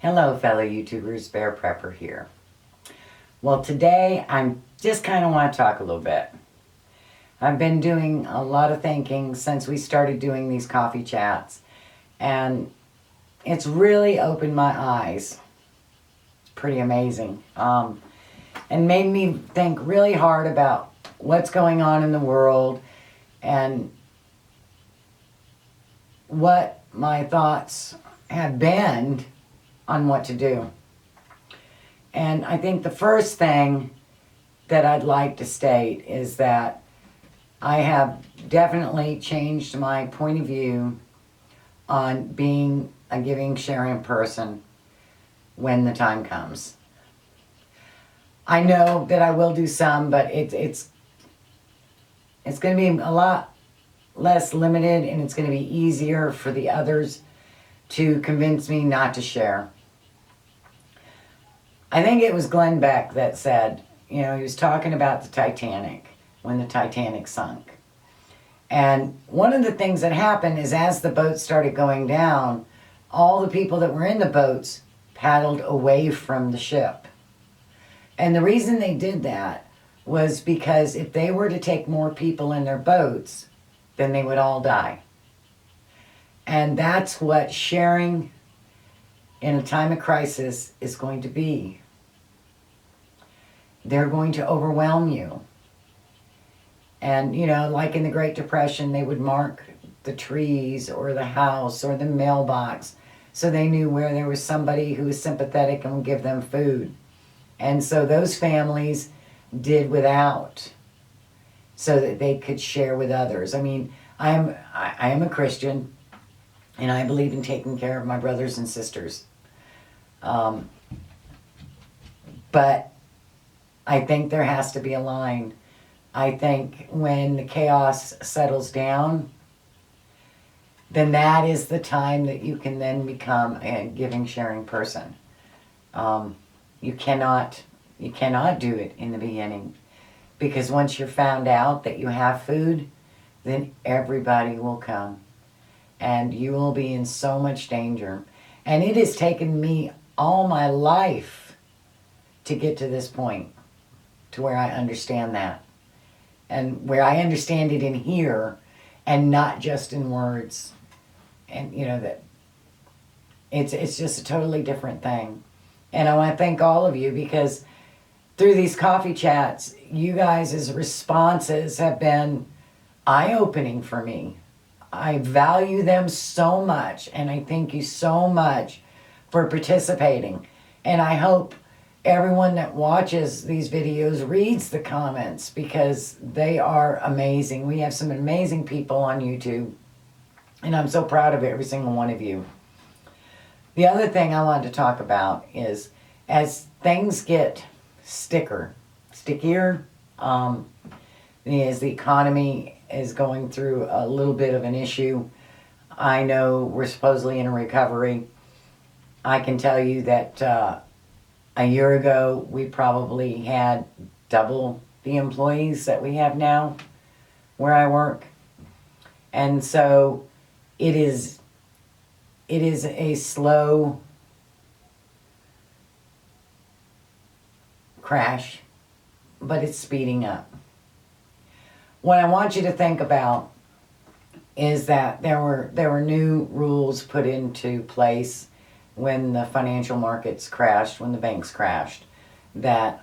Hello fellow YouTubers, Bear Prepper here. Well, today I'm just kind of want to talk a little bit. I've been doing a lot of thinking since we started doing these coffee chats, and it's really opened my eyes. It's pretty amazing. And made me think really hard about what's going on in the world and what my thoughts have been on what to do. And I think the first thing that I'd like to state is that I have definitely changed my point of view on being a giving, sharing person when the time comes. I know that I will do some, but it's going to be a lot less limited, and it's going to be easier for the others to convince me not to share. I think it was Glenn Beck that said, he was talking about the Titanic, when the Titanic sunk. And one of the things that happened is as the boat started going down, all the people that were in the boats paddled away from the ship. And the reason they did that was because if they were to take more people in their boats, then they would all die. And that's what sharing in a time of crisis is going to be. They're going to overwhelm you. And, like in the Great Depression, they would mark the trees or the house or the mailbox so they knew where there was somebody who was sympathetic and would give them food. And so those families did without so that they could share with others. I mean, I am a Christian, and I believe in taking care of my brothers and sisters. But I think there has to be a line. I think when the chaos settles down, then that is the time that you can then become a giving, sharing person. You cannot do it in the beginning, because once you're found out that you have food, then everybody will come, and you will be in so much danger. And it has taken me all my life to get to this point, to where I understand that, and where I understand it in here and not just in words. And that it's just a totally different thing. And I want to thank all of you, because through these coffee chats, you guys' responses have been eye-opening for me. I value them so much, and I thank you so much for participating. And I hope everyone that watches these videos reads the comments, because they are amazing. We have some amazing people on YouTube, and I'm so proud of every single one of you. The other thing I wanted to talk about is, as things get stickier, as the economy is going through a little bit of an issue. I know we're supposedly in a recovery. I can tell you that a year ago, we probably had double the employees that we have now where I work. And so it is a slow crash, but it's speeding up. What I want you to think about is that there were new rules put into place when the financial markets crashed, when the banks crashed, that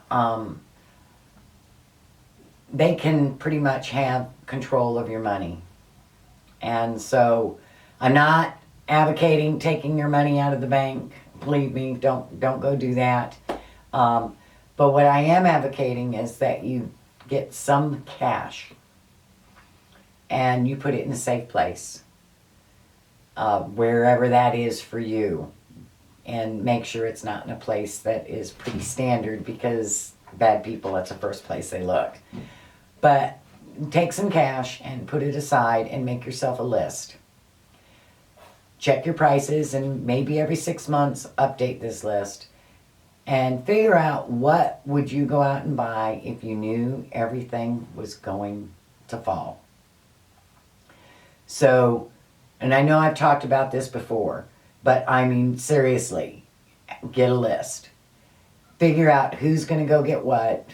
they can pretty much have control of your money. And so I'm not advocating taking your money out of the bank. Believe me, don't go do that. But what I am advocating is that you get some cash and you put it in a safe place, wherever that is for you. And make sure it's not in a place that is pretty standard, because bad people, that's the first place they look. But take some cash and put it aside and make yourself a list. Check your prices, and maybe every 6 months update this list. And figure out what would you go out and buy if you knew everything was going to fall. So, and I know I've talked about this before, but I mean, seriously, get a list. Figure out who's going to go get what,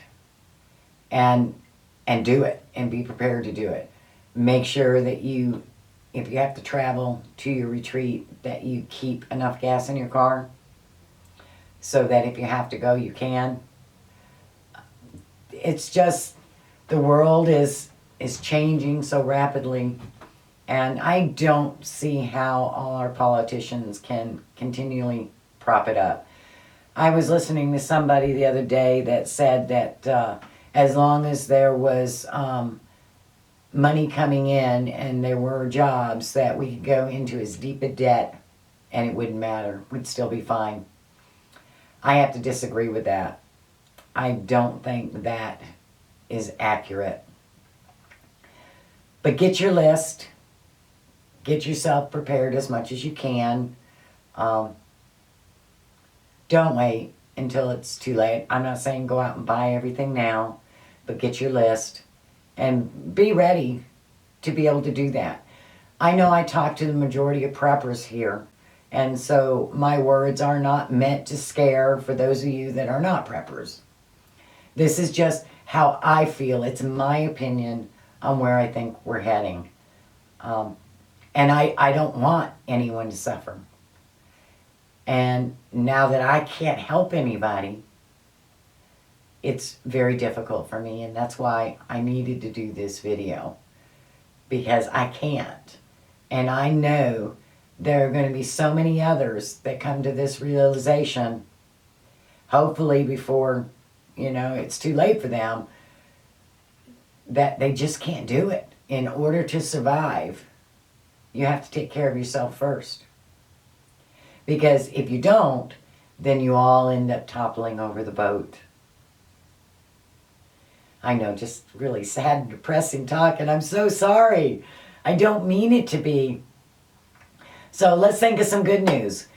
and do it, and be prepared to do it. Make sure that you, if you have to travel to your retreat, that you keep enough gas in your car so that if you have to go, you can. It's just, the world is changing so rapidly, and I don't see how all our politicians can continually prop it up. I was listening to somebody the other day that said that as long as there was money coming in and there were jobs, that we could go into as deep a debt and it wouldn't matter. We'd still be fine. I have to disagree with that. I don't think that is accurate. But get your list. Get yourself prepared as much as you can. Don't wait until it's too late. I'm not saying go out and buy everything now, but get your list and be ready to be able to do that. I know I talk to the majority of preppers here, and so my words are not meant to scare for those of you that are not preppers. This is just how I feel. It's my opinion on where I think we're heading. And I don't want anyone to suffer. And now that I can't help anybody, it's very difficult for me, and that's why I needed to do this video, because I can't. And I know there are going to be so many others that come to this realization, hopefully before, it's too late for them, that they just can't do it. In order to survive, you have to take care of yourself first. Because if you don't, then you all end up toppling over the boat. I know, just really sad and depressing talk, and I'm so sorry. I don't mean it to be. So let's think of some good news.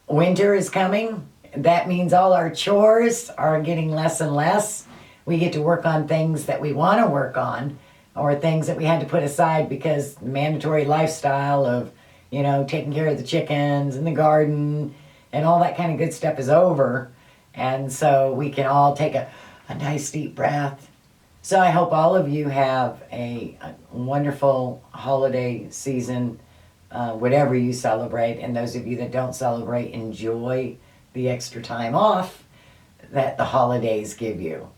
Winter is coming. That means all our chores are getting less and less. We get to work on things that we want to work on, or things that we had to put aside because mandatory lifestyle of, taking care of the chickens and the garden and all that kind of good stuff is over. And so we can all take a nice deep breath. So I hope all of you have a wonderful holiday season, whatever you celebrate. And those of you that don't celebrate, enjoy the extra time off that the holidays give you.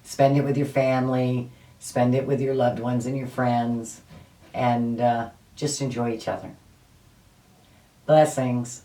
Spend it with your family, spend it with your loved ones and your friends, and just enjoy each other. Blessings.